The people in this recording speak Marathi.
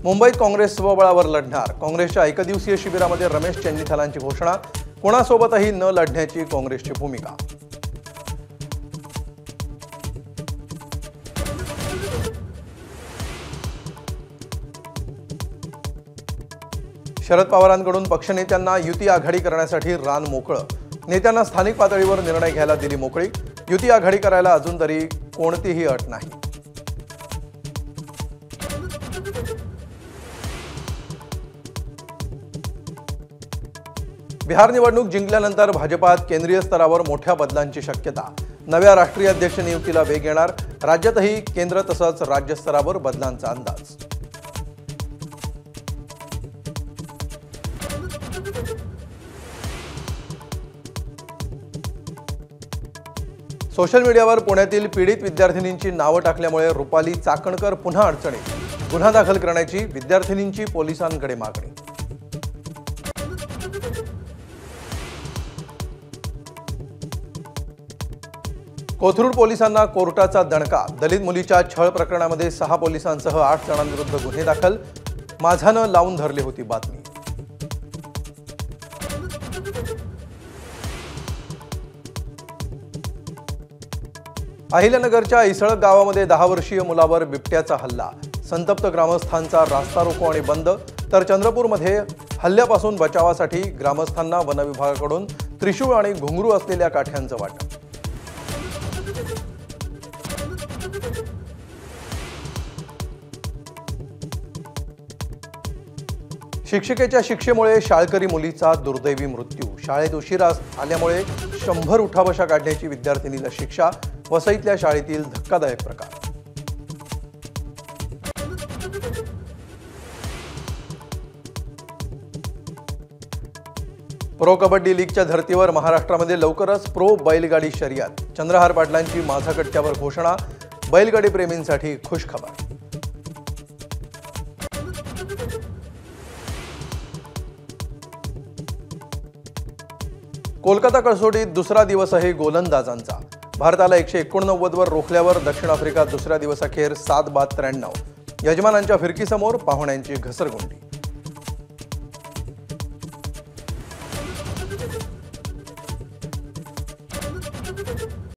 मुंबईत काँग्रेस स्वबळावर लढणार। काँग्रेसच्या एकदिवसीय शिबिरामध्ये रमेश चेन्नीथालांची घोषणा। कोणासोबतही न लढण्याची काँग्रेसची भूमिका। शरद पवारांकडून पक्षनेत्यांना युती आघाडी करण्यासाठी रान मोकळं। नेत्यांना स्थानिक पातळीवर निर्णय घ्यायला दिली मोकळी। युती आघाडी करायला अजून तरी कोणतीही अट नाही। बिहार निवडणूक जिंकल्यानंतर भाजपात केंद्रीय स्तरावर मोठ्या बदलांची शक्यता। नव्या राष्ट्रीय अध्यक्ष नियुक्तीला वेग येणार। राज्यातही केंद्र तसंच राज्य स्तरावर बदलांचा अंदाज। सोशल मीडियावर पुण्यातील पीडित विद्यार्थिनींची नावं टाकल्यामुळे रुपाली चाकणकर पुन्हा अडचणीत। गुन्हा दाखल करण्याची विद्यार्थिनींची पोलिसांकडे मागणी। कोथरूड पोलिसांना कोर्टाचा दणका। दलित मुलीच्या छळ प्रकरणामध्ये 6 पोलिसांसह 8 जणांविरुद्ध गुन्हे दाखल। माझानं लावून धरली होती बातमी। अहिल्यानगरच्या इसळक गावामध्ये 10 वर्षीय मुलावर बिबट्याचा हल्ला। संतप्त ग्रामस्थांचा रास्ता रोको आणि बंद। तर चंद्रपूरमध्ये हल्ल्यापासून बचावासाठी ग्रामस्थांना वनविभागाकडून त्रिशूळ आणि घुंगरू असलेल्या काठ्यांचं वाटप। शिक्षिकेच्या शिक्षेमुळे शाळकरी मुलीचा दुर्दैवी मृत्यू। शाळेत उशिरा आल्यामुळे 100 उठाबशा काढण्याची विद्यार्थिनीला शिक्षा। वसईतल्या शाळेतील धक्कादायक प्रकार। प्रो कबड्डी लीगच्या धर्तीवर महाराष्ट्रामध्ये लवकरच प्रो बैलगाडी शर्यत। चंद्रहार पाटलांची माझा कट्ट्यावर घोषणा। बैलगाडी प्रेमींसाठी खुशखबर। कोलकाता कसोटीत दुसरा दिवस आहे गोलंदाजांचा। भारताला 189 वर रोखल्यावर दक्षिण आफ्रिका दुसऱ्या दिवसाखेर 7 बाद 93। यजमानांच्या फिरकीसमोर पाहुण्यांची घसरगुंडी।